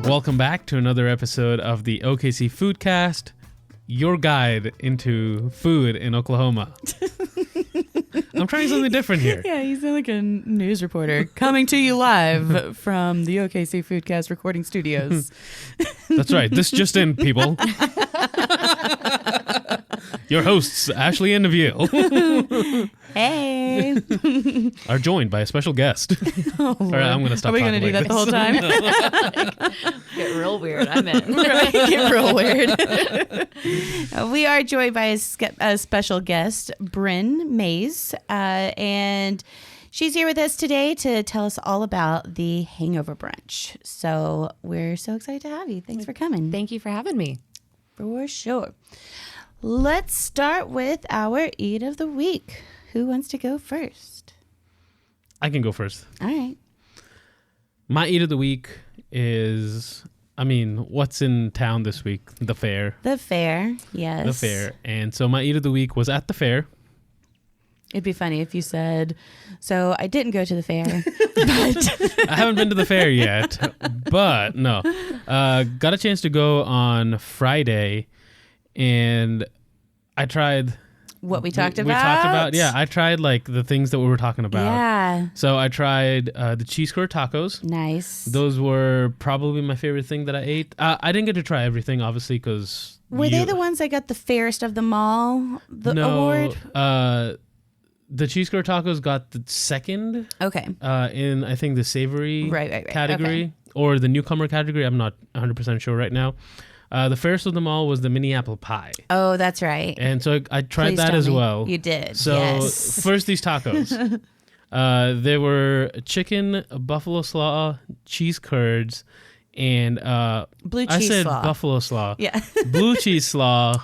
Welcome back to another episode of the OKC Foodcast, your guide into food in Oklahoma. I'm trying something different here. Yeah, you sound like a news reporter coming to you live from the OKC Foodcast recording studios. That's right. This just in, people. Your hosts, Ashley and Nabil, Hey. are joined by a special guest. Oh, All right, I'm going to stop Are we talking going to do like that this. the whole time? Get real weird. I'm in. Right, get real weird. We are joined by a special guest, Brynn Mays, and she's here with us today to tell us all about the Hangover Brunch. So we're so excited to have you. Thanks for coming. Thank you for having me. For sure. Let's start with our Eat of the Week. Who wants to go first? I can go first. All right. My Eat of the Week is, what's in town this week? The fair. The fair, yes. The fair. And so my Eat of the Week was at the fair. It'd be funny if you said, so I didn't go to the fair, but I haven't been to the fair yet, but no. Got a chance to go on Friday, and I tried... what we talked about? We talked about, yeah. I tried, the things that we were talking about. Yeah. So I tried the cheese curd tacos. Nice. Those were probably my favorite thing that I ate. I didn't get to try everything, obviously, because... Were they the ones that got the fairest of them all, award? The cheese curd tacos got the second. Okay. In, I think, the savory right. category. Okay. Or the newcomer category. I'm not 100% sure right now. The fairest of them all was the mini apple pie. Oh, that's right. And so I tried Please that tell as me. well. You did. So yes. first, these tacos. They were chicken, buffalo slaw, cheese curds, and blue cheese I said slaw. buffalo slaw. Yeah. Blue cheese slaw,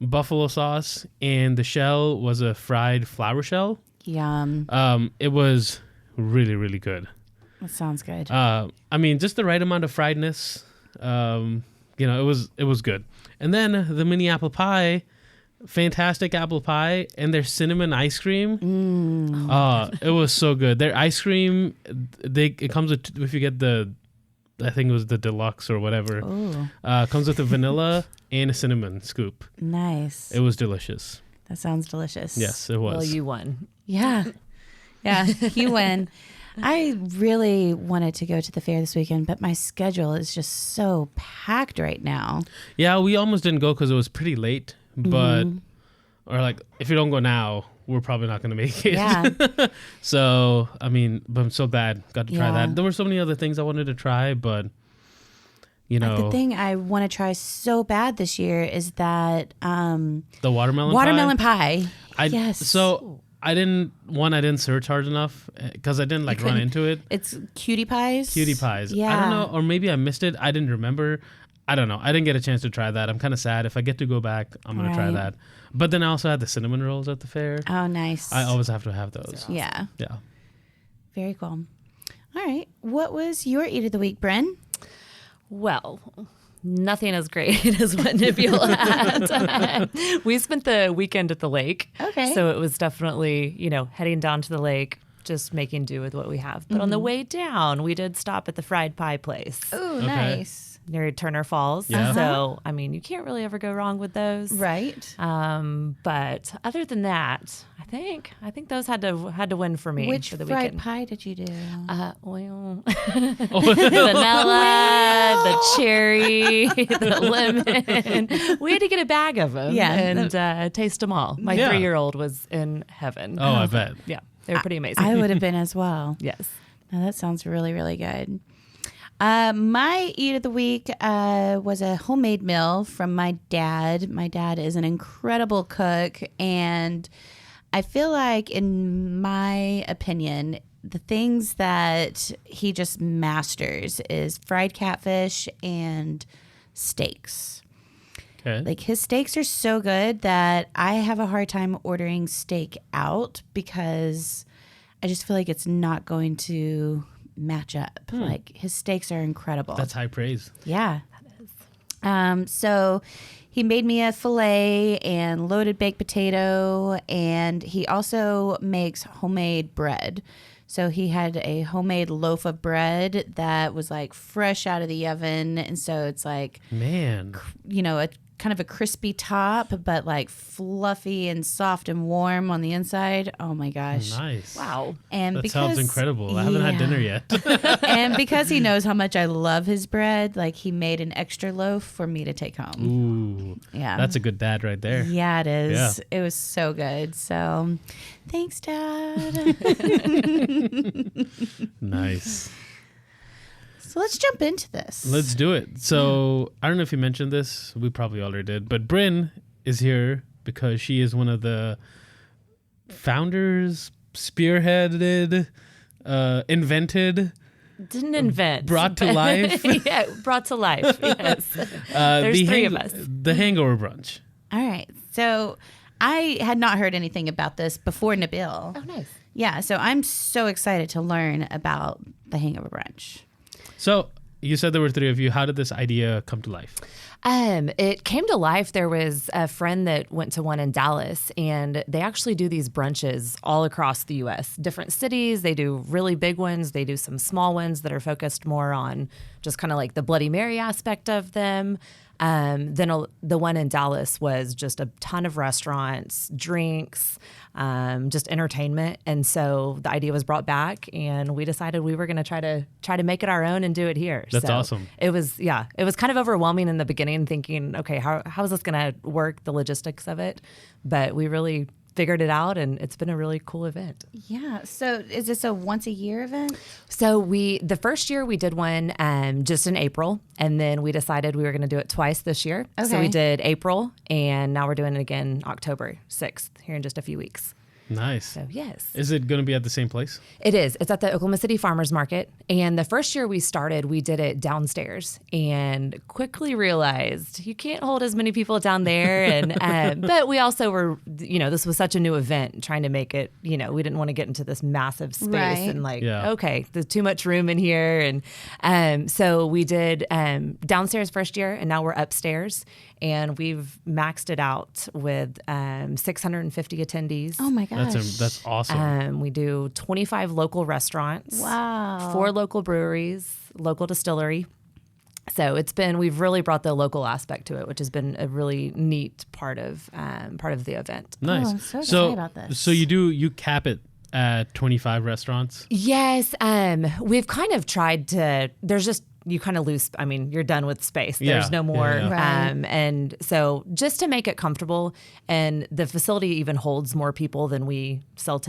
buffalo sauce, and the shell was a fried flour shell. Yum. It was really, really good. That sounds good. Just the right amount of friedness. It was good. And then the mini apple pie, fantastic apple pie, and their cinnamon ice cream. It was so good. Their ice cream, it comes with, if you get I think it was the deluxe or whatever. Comes with a vanilla and a cinnamon scoop. Nice. It was delicious. That sounds delicious. Yes, it was. Well, you won. Yeah. Yeah, you win. I really wanted to go to the fair this weekend, but my schedule is just so packed right now. Yeah, we almost didn't go because it was pretty late, but, if you don't go now, we're probably not going to make it. Yeah. So, but I'm so glad got to try Yeah. that. There were so many other things I wanted to try, but, The thing I want to try so bad this year is that the watermelon pie. Yes. So I didn't search hard enough because I didn't run into it. It's cutie pies. Cutie pies. Yeah. I don't know, or maybe I missed it. I didn't remember. I don't know. I didn't get a chance to try that. I'm kind of sad. If I get to go back, I'm going to try that. But then I also had the cinnamon rolls at the fair. Oh, nice. I always have to have those. Awesome. Yeah. Yeah. Very cool. All right. What was your Eat of the Week, Brynn? Well, nothing as great as what Nabil had. We spent the weekend at the lake. Okay. So it was definitely, heading down to the lake, just making do with what we have. But on the way down, we did stop at the fried pie place Oh, nice. near Turner Falls. Yeah. So, you can't really ever go wrong with those. Right. But other than that, I think those had to win for me. Which for the fried weekend. pie did you do? Vanilla, the cherry, the lemon. We had to get a bag of them and taste them all. My 3-year-old was in heaven. Oh, I bet. Yeah, they were pretty amazing. I would have been as well. Yes. Now, that sounds really, really good. My Eat of the Week was a homemade meal from my dad. My dad is an incredible cook, and I feel like, in my opinion, the things that he just masters is fried catfish and steaks. Okay. His steaks are so good that I have a hard time ordering steak out because I just feel like it's not going to match up. His steaks are incredible. That's high praise. Yeah. That is. So he made me a filet and loaded baked potato, and he also makes homemade bread. So he had a homemade loaf of bread that was like fresh out of the oven. And so it's like, man, a kind of a crispy top, but like fluffy and soft and warm on the inside. Oh my gosh. Nice. Wow. And that sounds incredible. I haven't had dinner yet. And because he knows how much I love his bread, like he made an extra loaf for me to take home. Ooh. Yeah. That's a good dad right there. Yeah, it is. Yeah. It was so good. So thanks, Dad. Nice. So let's jump into this. Let's do it. So I don't know if you mentioned this. We probably already did. But Brynn is here because she is one of the founders, spearheaded, invented. Didn't invent. Brought to life. Yeah, brought to life. Yes. There's three of us. The Hangover Brunch. All right. So I had not heard anything about this before Nabil. Oh, nice. Yeah. So I'm so excited to learn about the Hangover Brunch. So you said there were three of you. How did this idea come to life? It came to life. There was a friend that went to one in Dallas, and they actually do these brunches all across the U.S. Different cities. They do really big ones. They do some small ones that are focused more on just kind of like the Bloody Mary aspect of them. Then the one in Dallas was just a ton of restaurants, drinks, just entertainment. And so the idea was brought back, and we decided we were going to try to make it our own and do it here. That's awesome. It was kind of overwhelming in the beginning, thinking, okay, how is this going to work, the logistics of it? But we really figured it out, and it's been a really cool event. Yeah. So is this a once a year event? So the first year we did one just in April, and then we decided we were going to do it twice this year. Okay. So we did April, and now we're doing it again October 6th, here in just a few weeks. Nice. So yes. Is it going to be at the same place? It is. It's at the Oklahoma City Farmers Market. And the first year we started, we did it downstairs and quickly realized you can't hold as many people down there. And but we also were, this was such a new event, trying to make it, we didn't want to get into this massive space and okay, there's too much room in here. And so we did downstairs first year, and now we're upstairs. And we've maxed it out with 650 attendees. Oh my gosh. That's awesome. We do 25 local restaurants. Wow. 4 local breweries, local distillery. So we've really brought the local aspect to it, which has been a really neat part of the event. Nice. Oh, I'm so excited about this. So you cap it at 25 restaurants? Yes. We've kind of tried to, you kind of lose, you're done with space. There's no more. Yeah. Right. And so just to make it comfortable, and the facility even holds more people than we sell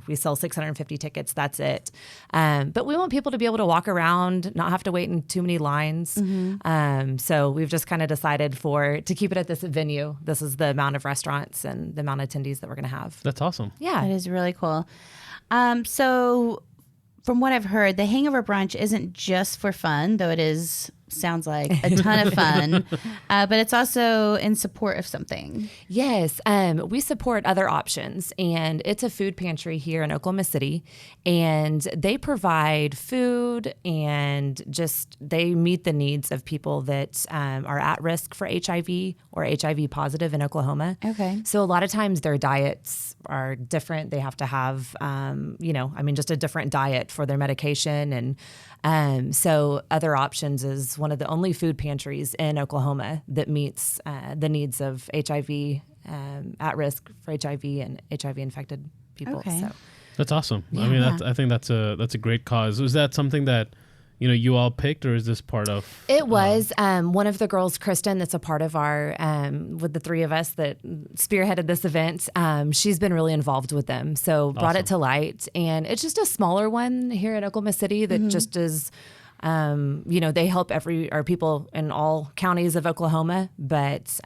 we sell 650 tickets. That's it. But we want people to be able to walk around, not have to wait in too many lines. Mm-hmm. So we've just kind of decided to keep it at this venue. This is the amount of restaurants and the amount of attendees that we're going to have. That's awesome. Yeah. That is really cool. So from what I've heard, the Hangover Brunch isn't just for fun, though sounds like a ton of fun, but it's also in support of something. Yes, we support other options, and it's a food pantry here in Oklahoma City, and they provide food and they meet the needs of people that are at risk for HIV or HIV positive in Oklahoma. Okay. So a lot of times their diets are different. They have to have, just a different diet for their medication. And so other options is one of the only food pantries in Oklahoma that meets the needs of HIV, at risk for HIV and HIV infected people. Okay. So That's awesome. Yeah. I think that's a great cause. Was that something that you all picked, or is this part of? It was one of the girls, Kristen, that's a part of our, with the three of us that spearheaded this event. She's been really involved with them. So brought it to light. And it's just a smaller one here in Oklahoma City that just is, they help our people in all counties of Oklahoma, but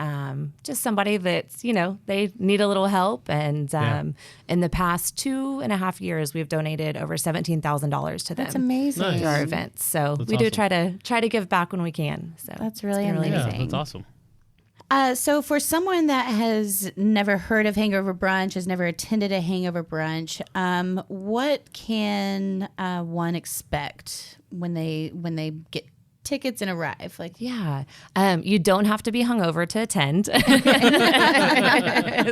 just somebody that's, they need a little help. And in the past 2.5 years, we've donated over $17,000 to them. That's amazing. Nice. Through our events. So That's we do awesome. try to give back when we can. So That's really it's been amazing. Yeah, that's awesome. So for someone that has never heard of Hangover Brunch, has never attended a Hangover Brunch, what can one expect when they get tickets and arrive? Like, Yeah. You don't have to be hungover to attend.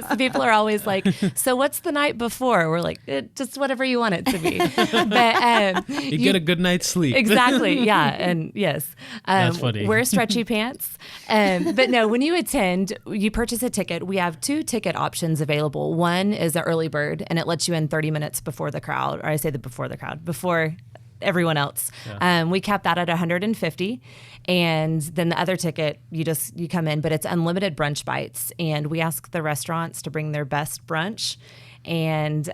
So people are always like, so what's the night before? We're like, just whatever you want it to be. But You get a good night's sleep. Exactly. Yeah. And yes. That's funny. Wear stretchy pants. But no, when you attend, you purchase a ticket. We have 2 ticket options available. One is an early bird, and it lets you in 30 minutes before the crowd, or I say before everyone else. Yeah. We cap that at 150, and then the other ticket, you come in, but it's unlimited brunch bites, and we ask the restaurants to bring their best brunch, and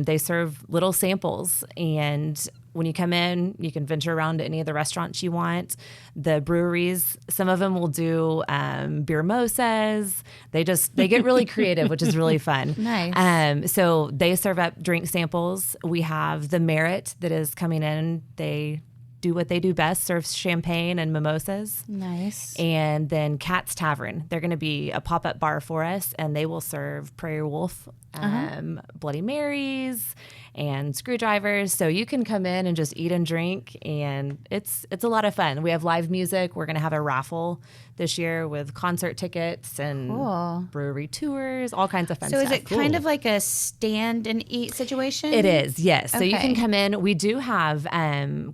they serve little samples. And when you come in, you can venture around to any of the restaurants you want. The breweries, some of them will do beer mimosas. They get really creative, which is really fun. Nice. So they serve up drink samples. We have the Merit that is coming in. They do what they do best, serves champagne and mimosas. Nice. And then Cat's Tavern. They're going to be a pop-up bar for us, and they will serve Prairie Wolf, Bloody Marys, and screwdrivers. So you can come in and just eat and drink, and it's a lot of fun. We have live music. We're going to have a raffle this year with concert tickets and brewery tours, all kinds of fun stuff. So is it kind of like a stand and eat situation? It is, yes. So you Okay. can come in. We do have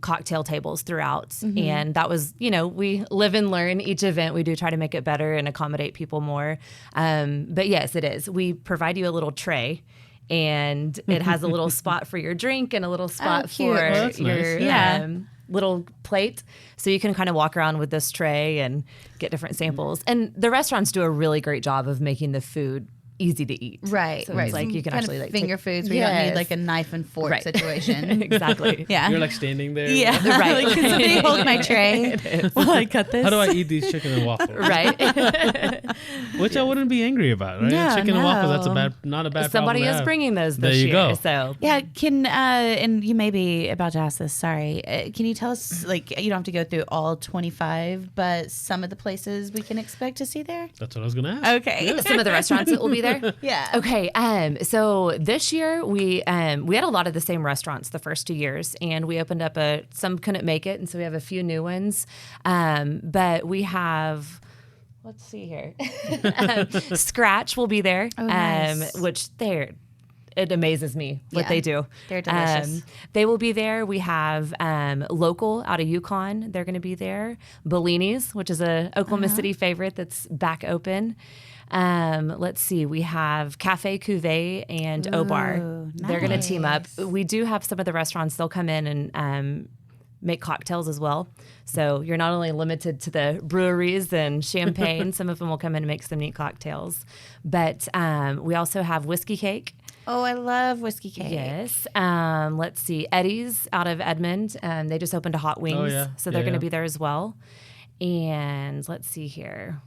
cocktail tables throughout. And that was, we live and learn each event. We do try to make it better and accommodate people more. But yes, it is. We provide you a little tray, and it has a little spot for your drink and a little spot cute. for Oh, that's your nice. little plate. So you can kind of walk around with this tray and get different samples. And the restaurants do a really great job of making the food easy to eat. Right, So right. it's like you can Kind actually of like finger take- foods where you don't need Yes. like a knife and fork Right. situation. Exactly. Yeah. You're like standing there. Yeah. Right. Like, can somebody hold my tray while I cut this? How do I eat these chicken and waffles? Right. Which I wouldn't be angry about, right? No, Chicken and waffles, no. not a bad Somebody problem to is have. bringing those There this you year. go. So Yeah, and you may be about to ask this, sorry. Can you tell us, like, you don't have to go through all 25, but some of the places we can expect to see there? That's what I was going to ask. Okay. some of the restaurants that will be there. Yeah. Okay. So this year we had a lot of the same restaurants the first 2 years, and we opened up some couldn't make it, and so we have a few new ones. But we have. Let's see here. Scratch will be there, nice. which it amazes me what Yeah. they do. They're delicious. They will be there. We have Local out of Yukon. They're going to be there. Bellini's, which is a Oklahoma City favorite that's back open. Let's see. We have Cafe Cuvée and Obar. They're going to team up. We do have some of the restaurants. They'll come in and make cocktails as well. So you're not only limited to the breweries and champagne. Some of them will come in and make some neat cocktails. But we also have Whiskey Cake. Oh, I love whiskey cake. Yes. Let's see. Eddie's out of Edmond. They just opened a Hot Wings. yeah. So they're Yeah, going to yeah. be there as well. And let's see here.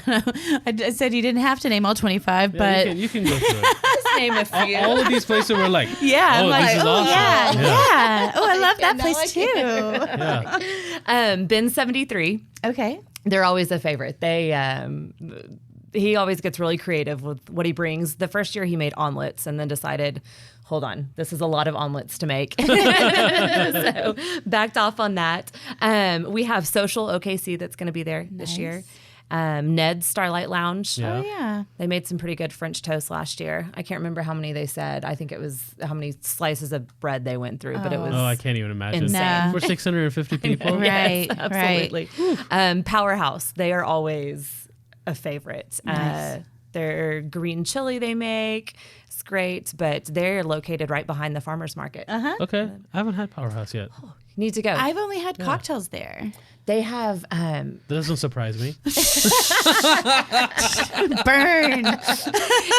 I said you didn't have to name all 25, Yeah, but you can go through it. Let's name a few. All of these places were like, yeah, I'm oh, like, this is oh, awesome. yeah. Oh, I love that now I place can. too. Yeah. Ben 73. Okay. They're always a favorite. He always gets really creative with what he brings. The first year he made omelets and then decided, hold on, this is a lot of omelets to make. So backed off on that. We have Social OKC that's going to be there this year. Ned's Starlight Lounge. Yeah. Oh, yeah. They made some pretty good French toast last year. I can't remember how many they said. I think it was how many slices of bread they went through, but it was Oh, I can't even imagine. insane. No. For 650 people? Right. Yes, absolutely. Powerhouse, they are always a favorite. Nice. Their green chili they make, it's great, but they're located right behind the farmer's market. Okay. I haven't had Powerhouse yet. You need to go. I've only had cocktails there. They have That doesn't surprise me. Burn.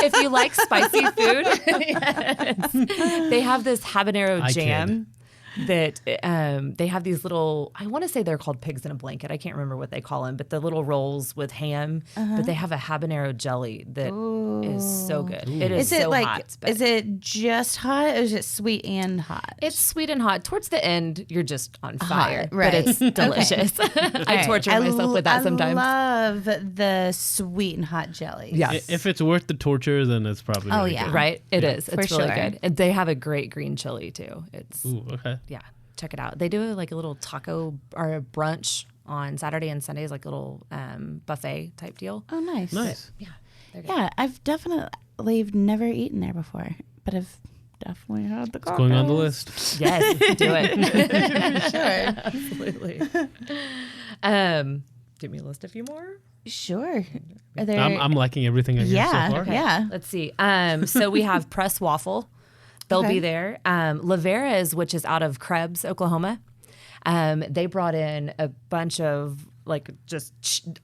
if you like spicy food, yes. They have this habanero I jam that they have these little, I want to say they're called pigs in a blanket. I can't remember what they call them, but the little rolls with ham, but they have a habanero jelly that is so good. It is Is it so like, hot. But is it just hot or is it sweet and hot? it's sweet and hot. Towards the end, you're just on fire, right. but it's delicious. I torture myself with that sometimes. I love the sweet and hot jellies. Yeah. If it's worth the torture, then it's probably really yeah. good. Right? It is. It's For really sure. good. And they have a great green chili too. It's Ooh, okay. yeah, check it out. They do like a little taco or a brunch on Saturday and Sundays, like a little buffet type deal. Oh, nice. Nice. Yeah. Yeah, I've definitely never eaten there before, but I've definitely had the cocktails. Going on the list. Yes, do it. Sure. Absolutely. Give me a list a few more. Sure. Are there... I'm liking everything I hear so far. Yeah. Let's see. So we have Press Waffle. They'll Okay. be there. Lavera's, which is out of Krebs, Oklahoma. They brought in a bunch of like just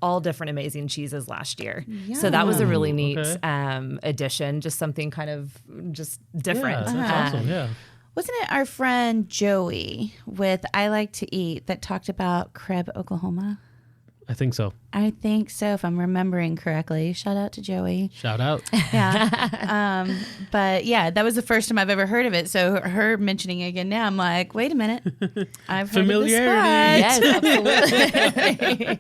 all different amazing cheeses last year. So that was a really neat Okay. addition. Just something kind of just different. Yeah, that's awesome. Yeah. Wasn't it our friend Joey with I Like to Eat that talked about Krebs, Oklahoma? I think so. I think so, if I'm remembering correctly. Shout out to Joey. Shout out. Yeah. But yeah, that was the first time I've ever heard of it. So her mentioning it again now, I'm like, wait a minute. I've heard of this spot. Yes, absolutely.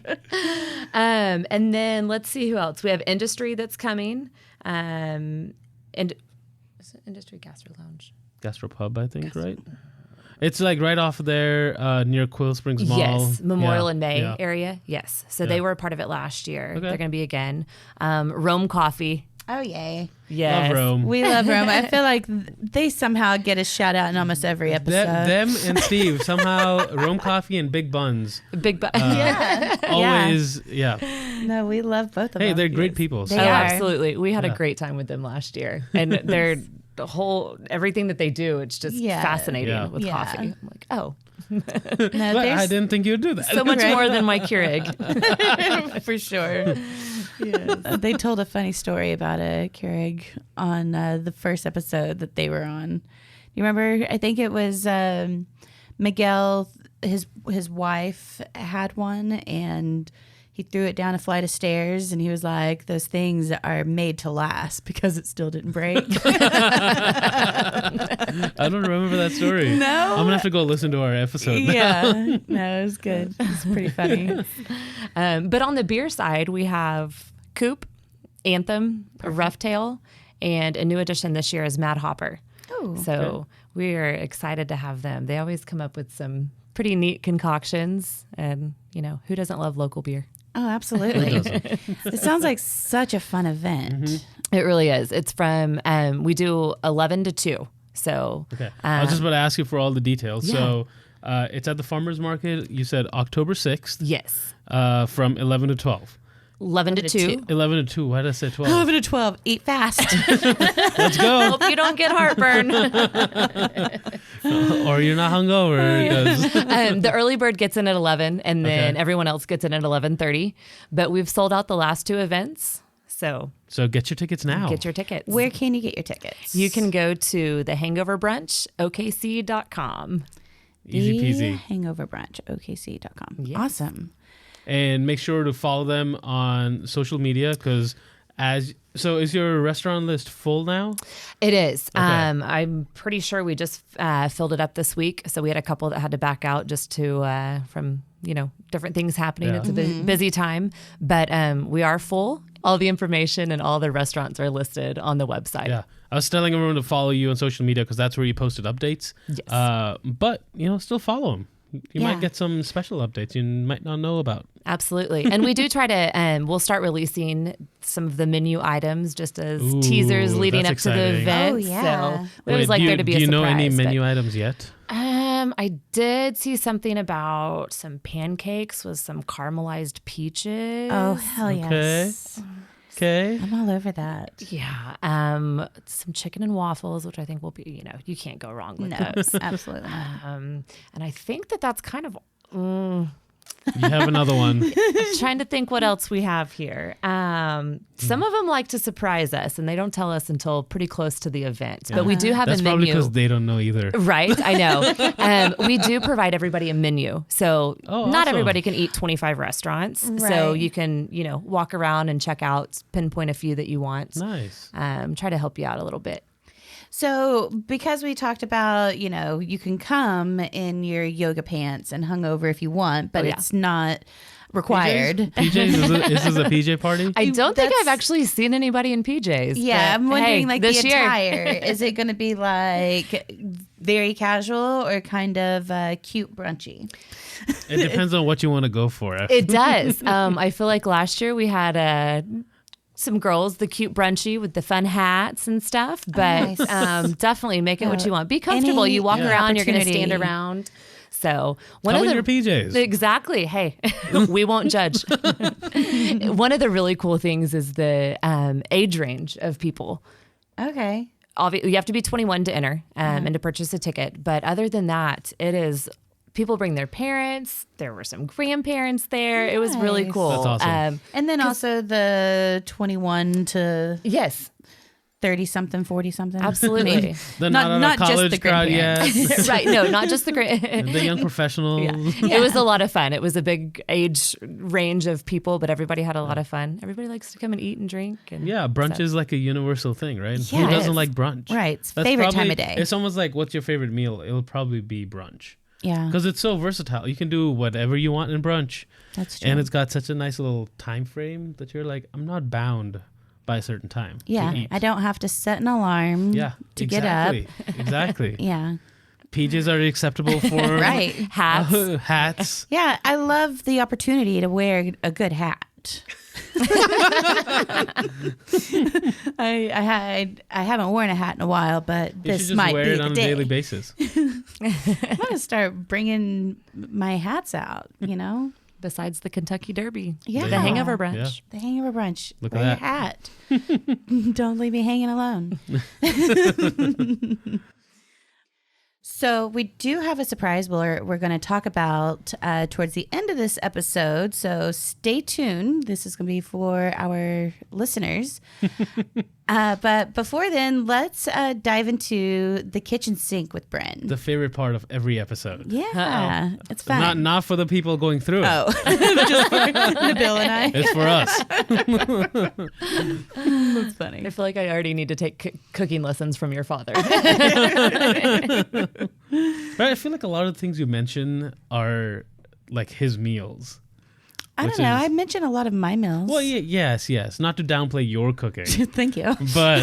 And then let's see who else. We have Industry that's coming. And is it Industry Gastro Lounge? Gastropub, I think, right? It's like right off there near Quill Springs Mall. Yes, Memorial Yeah, and May yeah. area. Yes. So Yeah. they were a part of it last year. Okay. They're going to be again. Rome Coffee. Oh, yay. Yes. Love Rome. We love Rome. I feel like they somehow get a shout out in almost every episode. Them and Steve somehow Rome Coffee and Big Buns. Big Bu- Always, yeah. No, we love both of Hey, them. they're great people. They So. are. Absolutely. We had a Yeah. great time with them last year. And they're the whole, everything that they do, it's just Yeah. fascinating Yeah. with Yeah. coffee. I'm like, oh, No, But I there's didn't think you'd do that. so much Right. more than my Keurig. for sure. They told a funny story about a Keurig on the first episode that they were on. You remember? I think it was Miguel. His wife had one, and he threw it down a flight of stairs, and he was like, "Those things are made to last because it still didn't break." I don't remember that story. No? I'm going to have to go listen to our episode. Yeah, no, it was good. It's pretty funny. But on the beer side, we have Coop, Anthem, Rough Tail, and a new addition this year is Mad Hopper. Oh, So we are excited to have them. They always come up with some pretty neat concoctions. And, you know, who doesn't love local beer? oh, absolutely. It sounds like such a fun event. It really is. It's from, we do 11 to 2. So Okay. I was just about to ask you for all the details. Yeah. So it's at the farmer's market. You said October 6th yes, from 11 to 12. 11 to 2. 11 to 2. Why did I say 12? 11 to 12. Eat fast. Let's go. Hope you don't get heartburn. Or you're not hungover. 'Cause The early bird gets in at 11, and then Okay. everyone else gets in at 11:30. But we've sold out the last 2 events, so so get your tickets now. get your tickets. Where can you get your tickets? You can go to the Hangover Brunch, okc.com. Easy peasy. Hangover Brunch, okc.com. Yes. Awesome. And make sure to follow them on social media because so is your restaurant list full now? It is. Okay. I'm pretty sure we just filled it up this week. So we had a couple that had to back out just to from different things happening. Yeah. It's a busy time, but we are full. All the information and all the restaurants are listed on the website. Yeah. I was telling everyone to follow you on social media because that's where you posted updates. Yes. But, still follow them. You Yeah. might get some special updates you might not know about. Absolutely. And we do try to, we'll start releasing some of the menu items just as Ooh, teasers leading up that's to the exciting. event. Oh, yeah. So we always like there to be a do you surprise. know any but- menu items yet? I did see something about some pancakes with some caramelized peaches. Oh, hell yes. Okay. I'm all over that. Yeah. Some chicken and waffles, which I think will be, you can't go wrong with No, those. absolutely not. And I think that's kind of You have another one. trying to think what else we have here. Some of them like to surprise us, and they don't tell us until pretty close to the event. But we do have That's a probably menu. because they don't know either. Right, I know. We do provide everybody a menu. So Oh, not awesome. everybody can eat 25 restaurants. So Right. you can, walk around and check out, pinpoint a few that you want. Nice. Try to help you out a little bit. So, because we talked about, you can come in your yoga pants and hungover if you want, but Oh, yeah. it's not required. PJs? Is this a PJ party? I don't think That's- I've actually seen anybody in PJs. Yeah, but I'm wondering hey, like this the year. attire. Is it going to be like very casual or kind of cute brunchy? It depends on what you want to go for. It does. I feel like last year we had some girls, the cute brunchy with the fun hats and stuff. But definitely make it what you want. Be comfortable. You walk around, you're going to stand around. So Come in your PJs. Exactly. Hey, we won't judge. One of the really cool things is the age range of people. Okay. Obviously, you have to be 21 to enter and to purchase a ticket. But other than that, it is people bring their parents. There were some grandparents there. Nice. It was really cool. That's awesome. And then also the 21 to yes. 30-something, 40-something. Absolutely. not college just the crowd yet. Right. No, not just the the young professionals. Yeah. It was a lot of fun. It was a big age range of people, but everybody had a lot of fun. Everybody likes to come and eat and drink. And brunch is like a universal thing, right? Yeah, Who doesn't like brunch? Right. It's favorite time of day. If someone's like, what's your favorite meal? It'll probably be brunch. Yeah. Because it's so versatile. You can do whatever you want in brunch. That's true. And it's got such a nice little time frame that you're like, I'm not bound by a certain time. Yeah, to eat. I don't have to set an alarm to get up. Exactly. Yeah. PJs are acceptable for right. hats. Yeah, I love the opportunity to wear a good hat. I haven't worn a hat in a while, but this might be the day. You should just wear it on a daily basis. I'm going to start bringing my hats out, Besides the Kentucky Derby. Yeah. The Hangover Brunch. Yeah. The Hangover Brunch. Look Wear at your hat. Don't leave me hanging alone. So we do have a surprise we're going to talk about towards the end of this episode. So stay tuned. This is going to be for our listeners. But before then, let's dive into the kitchen sink with Brynn. The favorite part of every episode. Yeah, it's fun. Not for the people going through it. Oh, just for Nabil and I. It's for us. That's funny. I feel like I already need to take cooking lessons from your father. Right, I feel like a lot of the things you mention are like his meals. I don't know. I mentioned a lot of my meals. Well, yes. Not to downplay your cooking. Thank you. But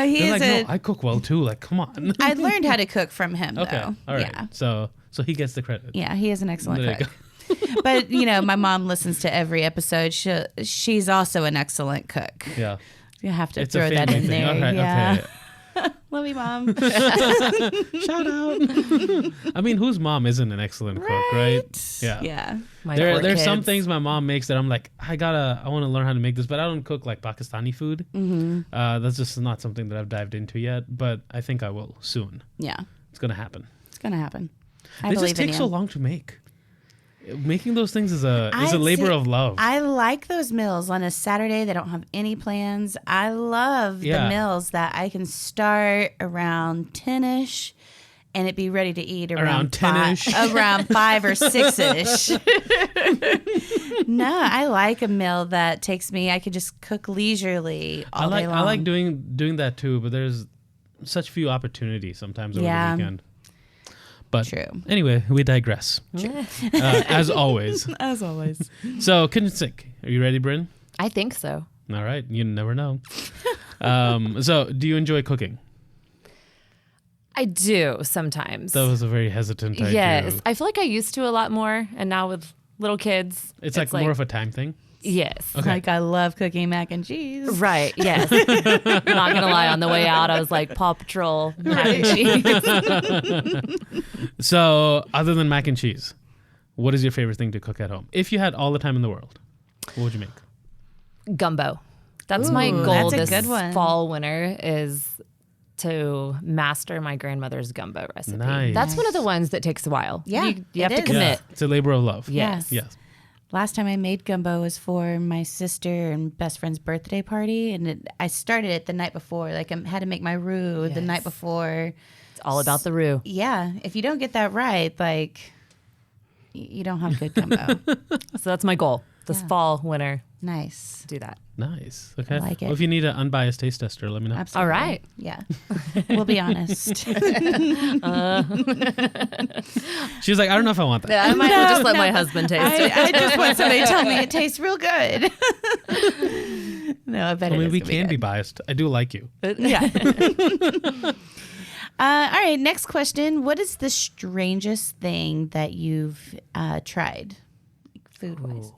he is no, I cook well too. Like, come on. I learned how to cook from him, though. Okay, all right. Yeah. So he gets the credit. Yeah, he is an excellent There you cook. But, my mom listens to every episode. She's also an excellent cook. Yeah. You have to It's throw a that family in thing. there. All right, yeah. okay. Love you, Mom. Shout out. I mean, whose mom isn't an excellent cook, right? Yeah. There's some things my mom makes that I'm like, I want to learn how to make this, but I don't cook like Pakistani food. Mm-hmm. That's just not something that I've dived into yet, but I think I will soon. Yeah. It's going to happen. It's going to happen. They just take so long to make. Making those things is a labor of love. I like those meals on a Saturday that don't have any plans. I love the meals that I can start around 10-ish and it be ready to eat around 10-ish. Around 5 or 6-ish. No, I like a meal that takes me. I could just cook leisurely all day long. I like doing that too, but there's such few opportunities sometimes over the weekend. But true. Anyway, we digress. As always. As always. So, kitchen sink. Are you ready, Brynn? I think so. All right. You never know. So, do you enjoy cooking? I do sometimes. That was a very hesitant idea. Yes. I feel like I used to a lot more, and now with little kids. It's like more of a time thing? Yes. Okay. Like I love cooking mac and cheese. Right. Yes. Not going to lie. On the way out, I was like, Paw Patrol, mac and cheese. So, other than mac and cheese, what is your favorite thing to cook at home? If you had all the time in the world, what would you make? Gumbo. That's my goal that's a this good one. fall, winter is to master my grandmother's gumbo recipe. Nice. That's one of the ones that takes a while. Yeah, You have it to is. commit. Yeah, it's a labor of love. Yes. Yes. Last time I made gumbo was for my sister and best friend's birthday party, and I started it the night before. Like I had to make my roux the night before. It's all about the roux. Yeah, if you don't get that right, like you don't have good gumbo. So that's my goal. This fall, winter, Nice. do that. Nice. Okay. I like it. Well, if you need an unbiased taste tester, let me know. Absolutely. All right. Yeah. We'll be honest. She was like, I don't know if I want that. I might just let my husband taste it. I just want somebody to tell me it tastes real good. No, I bet I mean, it is we gonna can be good. biased. I do like you. Yeah. All right, next question. What is the strangest thing that you've tried, food-wise?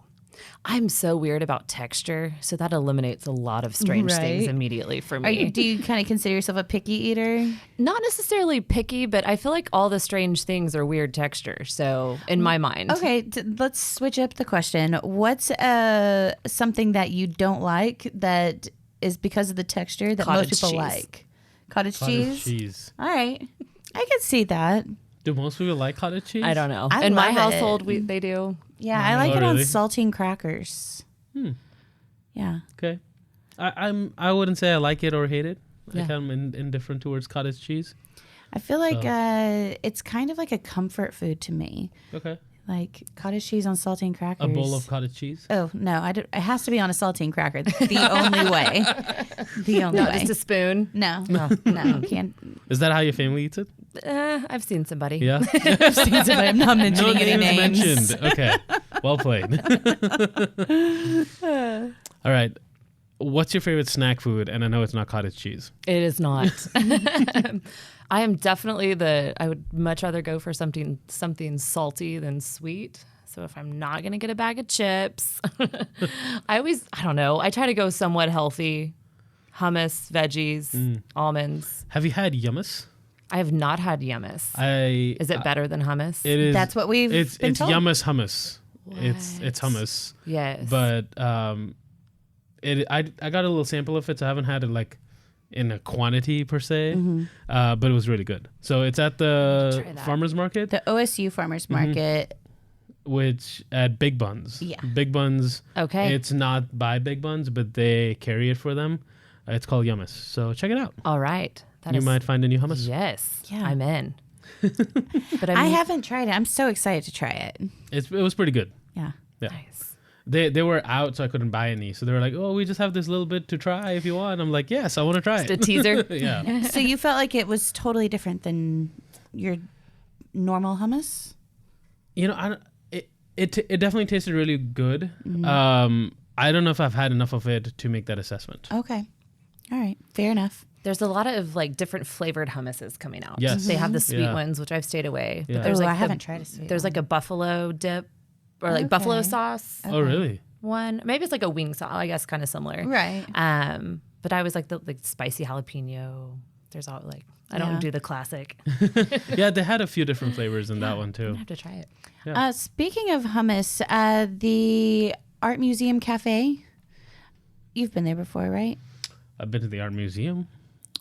I'm so weird about texture, so that eliminates a lot of strange things immediately for me. Do you kind of consider yourself a picky eater? Not necessarily picky, but I feel like all the strange things are weird texture. So in my mind. Okay, let's switch up the question. What's something that you don't like that is because of the texture that Cottage most people cheese. like? Cottage cheese? All right. I can see that. Do most people like cottage cheese? I don't know. I In my love household, it. they do. Yeah, I like it on really? saltine crackers. Yeah. Okay. I wouldn't say I like it or hate it. Yeah. I'm indifferent towards cottage cheese. I feel like it's kind of like a comfort food to me. Okay. Like cottage cheese on saltine crackers. A bowl of cottage cheese. Oh, no. It has to be on a saltine cracker. The only way. The only Not way. just a spoon. No. Can't. Is that how your family eats it? I've seen somebody. Yeah. I'm not mentioning No any names names. mentioned. Okay. Well played. All right. What's your favorite snack food? And I know it's not cottage cheese. It is not. I am definitely I would much rather go for something salty than sweet. So if I'm not going to get a bag of chips, I don't know. I try to go somewhat healthy. Hummus, veggies, almonds. Have you had hummus? I have not had hummus. Is it better than hummus? It is. That's what we've It's been told. hummus. It's hummus. Yes. But I got a little sample of it, so I haven't had it like in a quantity per se. But it was really good. So it's at the Try that. farmers market, The OSU Farmers Market. which at Big Buns. Yeah. Big Buns. Okay. It's not by Big Buns, but they carry it for them. It's called hummus. So check it out. All right. You might find a new hummus. Yes. Yeah. I'm in. But I haven't tried it. I'm so excited to try it. It was pretty good. Yeah. Yeah. Nice. They were out, so I couldn't buy any. So they were like, "Oh, we just have this little bit to try if you want." I'm like, "Yes, I want to try Just a it." teaser. Yeah. So you felt like it was totally different than your normal hummus? You know, it definitely tasted really good. I don't know if I've had enough of it to make that assessment. Okay. All right. Fair enough. There's a lot of like different flavored hummuses coming out. Yes. They have the sweet Yeah. ones, which I've stayed away. Yeah. But there's Ooh, like I haven't tried a sweet There's one. like a buffalo dip or like buffalo Okay. sauce Oh, really? one. Maybe it's like a wing sauce, I guess, kind of similar. Right. But I was like the spicy jalapeno. There's all like I Yeah. don't do the classic. Yeah, they had a few different flavors in that one I too. have to try it. Speaking of hummus, the Art Museum Cafe, you've been there before, right? I've been to the art museum.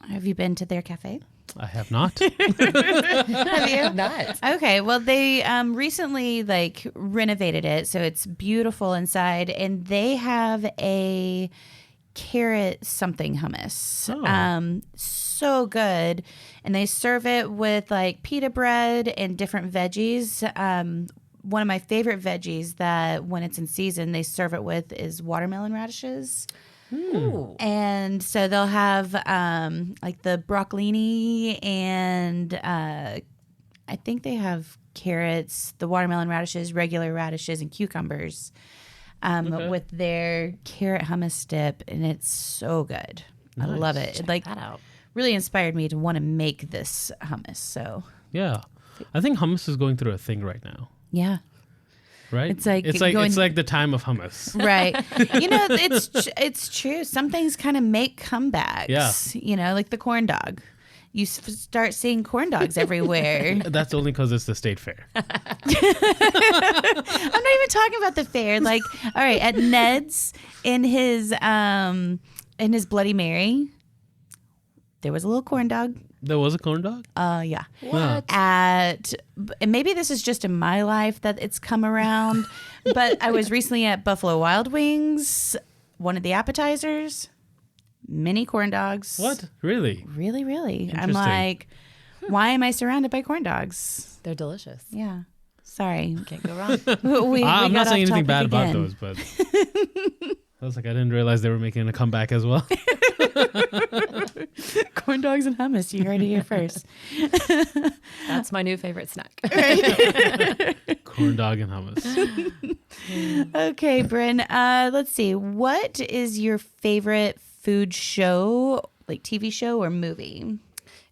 Have you been to their cafe? I have not. Have you? Nuts. Okay, well, they recently like renovated it, so it's beautiful inside, and they have a carrot something hummus. Oh. So good, and they serve it with like pita bread and different veggies. One of my favorite veggies that when it's in season they serve it with is watermelon radishes. Ooh. And so they'll have like the broccolini and I think they have carrots, the watermelon radishes, regular radishes, and cucumbers with their carrot hummus dip. And it's so good. I love it. It like That out. really inspired me to want to make this hummus. So Yeah. I think hummus is going through a thing right now. yeah. Right? It's like it's going- like the time of hummus. Right. You know, it's true. Some things kind of make comebacks. Yeah. You know, like the corn dog. You start seeing corn dogs everywhere. That's only because it's the state fair. I'm not even talking about the fair. Like, all right, at Ned's in his Bloody Mary, there was a little corn dog. There was a corn dog? Yeah. What? And maybe this is just in my life that it's come around, but I was recently at Buffalo Wild Wings, one of the appetizers, mini corn dogs. What? Really? Really, really. I'm Interesting. like, why am I surrounded by corn dogs? They're delicious. Yeah. Sorry. Can't go wrong. We I'm got not saying off anything bad topic about again. those, but I was like, I didn't realize they were making a comeback as well. Corn dogs and hummus. You heard it here first. That's my new favorite snack. Corn dog and hummus. Okay, Brynn. Let's see. What is your favorite food show, like TV show or movie?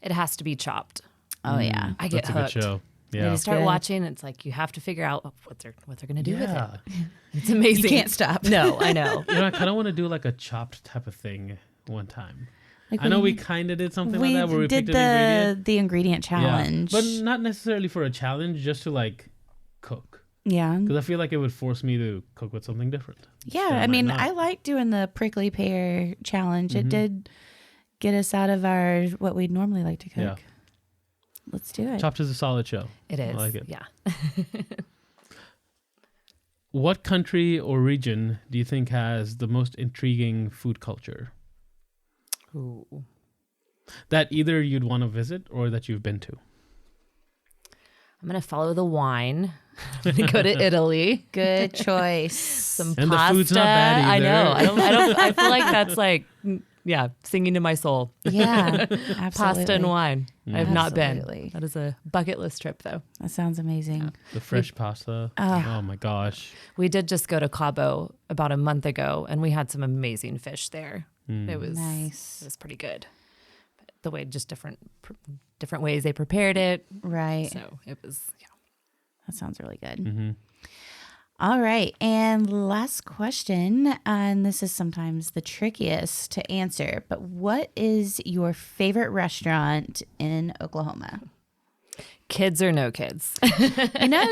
It has to be Chopped. Oh yeah. I get That's a good hooked. show. You Yeah. start good. watching, it's like you have to figure out what they're going to do with Yeah. it. It's amazing. You can't stop. No, I know. You know, I kind of want to do like a Chopped type of thing one time. Like I know we kind of did something like we that where we did picked an ingredient. the ingredient challenge. Yeah. But not necessarily for a challenge, just to like cook. Yeah. Because I feel like it would force me to cook with something different. Yeah, So I might mean, not. I like doing the prickly pear challenge. It did get us out of our what we'd normally like to cook. Yeah. Let's do it. Chopped is a solid show. It is. I like it. Yeah. What country or region do you think has the most intriguing food culture Ooh. that either you'd want to visit or that you've been to? I'm going to follow the wine. I'm going to go to Italy. Good choice. Some And the pasta. food's not bad I know. either. I feel like that's like, yeah, singing to my soul. Yeah, absolutely. Pasta and wine. I have not Absolutely. been. That is a bucket list trip, though. That sounds amazing. The fresh pasta. Oh my gosh. We did just go to Cabo about a month ago, and we had some amazing fish there. It was Nice. It was pretty good. But the way, just different ways they prepared it. Right. So it was. Yeah. That sounds really good. Mm-hmm. All right. And last question. And this is sometimes the trickiest to answer, but what is your favorite restaurant in Oklahoma? Kids or no kids? You know,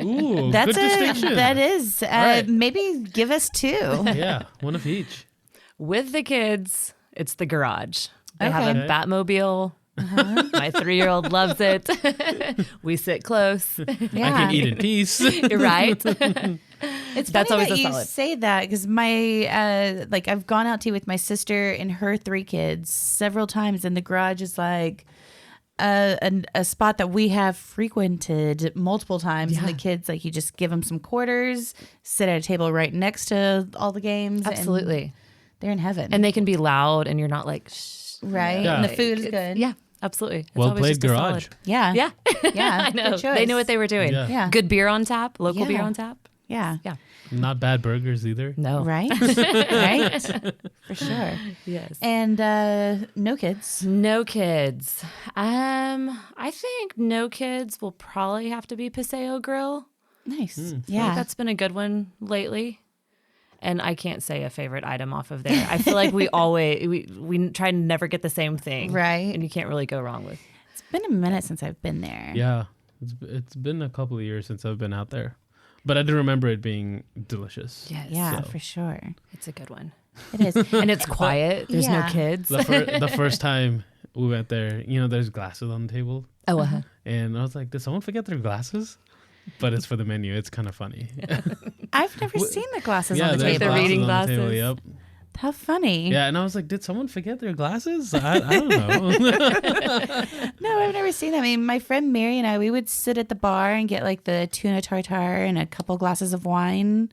Ooh, that's good distinction. that is. right. Maybe give us two. Yeah, one of each. With the kids, it's the garage. They have Okay. a Batmobile. My 3-year-old loves it. We sit close. Yeah. I can eat in peace. Right? It's That's funny always that a you solid. say that because my like I've gone out to with my sister and her 3 kids several times, and the garage is like a spot that we have frequented multiple times. And the kids, like, you just give them some quarters, sit at a table right next to all the games. and Absolutely. they're in heaven. And they can be loud, and you're not like, shh. right, Yeah. and the food is It's- good. Yeah, absolutely. It's Well always played, just a solid- garage. yeah, Yeah. yeah. I know. Good choice. They knew what they were doing. Yeah. Yeah. Good beer on tap, local Yeah. beer on tap. Yeah, Yeah. Not bad burgers either. No. right, right, for sure. Yes. And no kids. No kids. I think no kids will probably have to be Paseo Grill. Nice. I think Yeah, that's been a good one lately. And I can't say a favorite item off of there. I feel like we try to never get the same thing. Right. And you can't really go wrong with. it's been a minute since I've been there. Yeah, it's been a couple of years since I've been out there, but I do remember it being delicious. Yes. Yeah, So. for sure. It's a good one. It is. And it's quiet. There's Yeah. no kids. The first time we went there, there's glasses on the table, Oh, and I was like, did someone forget their glasses? But it's for the menu. It's kind of funny. I've never seen the glasses yeah, on the there's table. the reading on the table, glasses. Yep. How funny. Yeah, and I was like, did someone forget their glasses? I don't know. No, I've never seen that. I mean, my friend Mary and I, we would sit at the bar and get like the tuna tartare and a couple glasses of wine.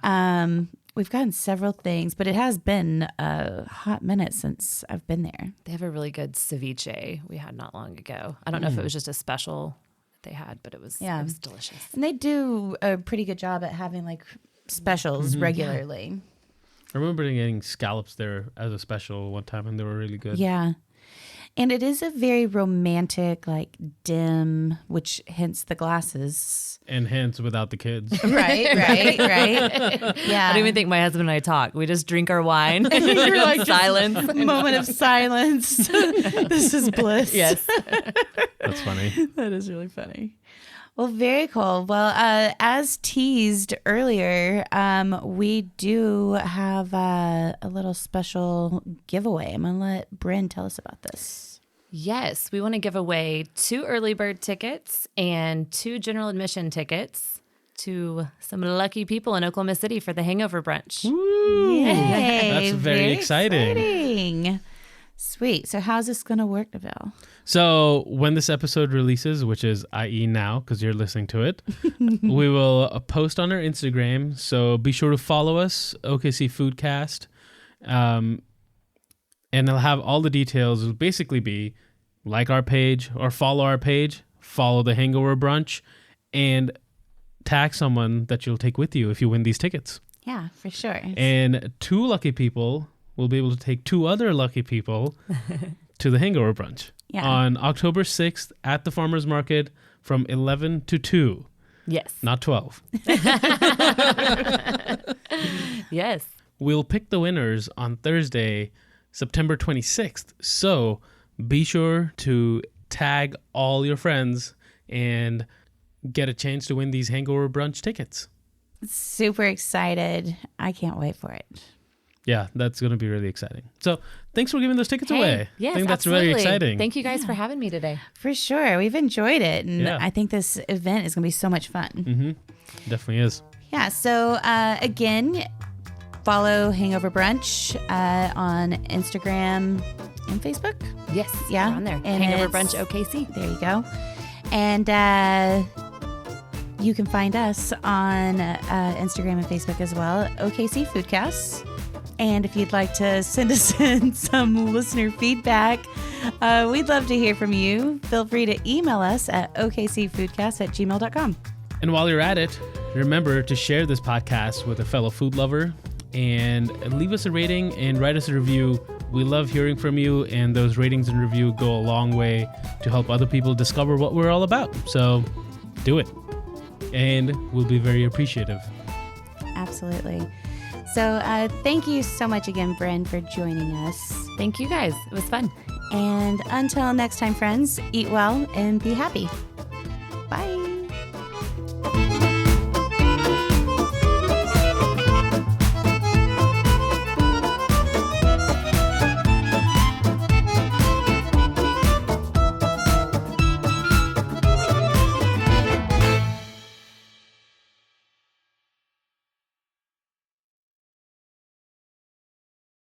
We've gotten several things, but it has been a hot minute since I've been there. They have a really good ceviche we had not long ago. I don't know if it was just a special that they had, but it was delicious. And they do a pretty good job at having like specials regularly. I remember getting scallops there as a special one time, and they were really good. Yeah. And it is a very romantic, like dim, which hence the glasses. And hence, without the kids. Right. Yeah. I don't even think my husband and I talk. We just drink our wine. You're like silence. moment of silence. This is bliss. Yes. That's funny. That is really funny. Well, very cool. Well, as teased earlier, we do have a little special giveaway. I'm going to let Brynn tell us about this. Yes, we want to give away 2 early bird tickets and 2 general admission tickets to some lucky people in Oklahoma City for the Hangover Brunch. Yay. That's very exciting. Sweet. So how's this going to work, Neville? So when this episode releases, which is i.e. now, because you're listening to it, we will post on our Instagram. So be sure to follow us, OKC Foodcast. And it'll have all the details. It'll basically be like our page or follow our page, follow the Hangover Brunch, and tag someone that you'll take with you if you win these tickets. Yeah, for sure. And 2 lucky people will be able to take 2 other lucky people to the Hangover Brunch Yeah. on October 6th at the Farmers Market from 11 to 2. Yes. Not 12. Yes. We'll pick the winners on Thursday, September 26th. So be sure to tag all your friends and get a chance to win these Hangover Brunch tickets. Super excited. I can't wait for it. Yeah, that's going to be really exciting. So thanks for giving those tickets away. Yes, I think that's absolutely. very exciting. Thank you guys for having me today. For sure. We've enjoyed it. And Yeah. I think this event is going to be so much fun. Definitely is. Yeah. So, again, follow Hangover Brunch on Instagram and Facebook. Yes. Yeah, we're on there. and Hangover it's- Brunch OKC. There you go. And you can find us on Instagram and Facebook as well, OKC Foodcasts. And if you'd like to send us in some listener feedback, we'd love to hear from you. Feel free to email us at okcfoodcast@gmail.com. And while you're at it, remember to share this podcast with a fellow food lover and leave us a rating and write us a review. We love hearing from you, and those ratings and review go a long way to help other people discover what we're all about. So do it, and we'll be very appreciative. Absolutely. So thank you so much again, Brynn, for joining us. Thank you guys. It was fun. And until next time, friends, eat well and be happy. Bye.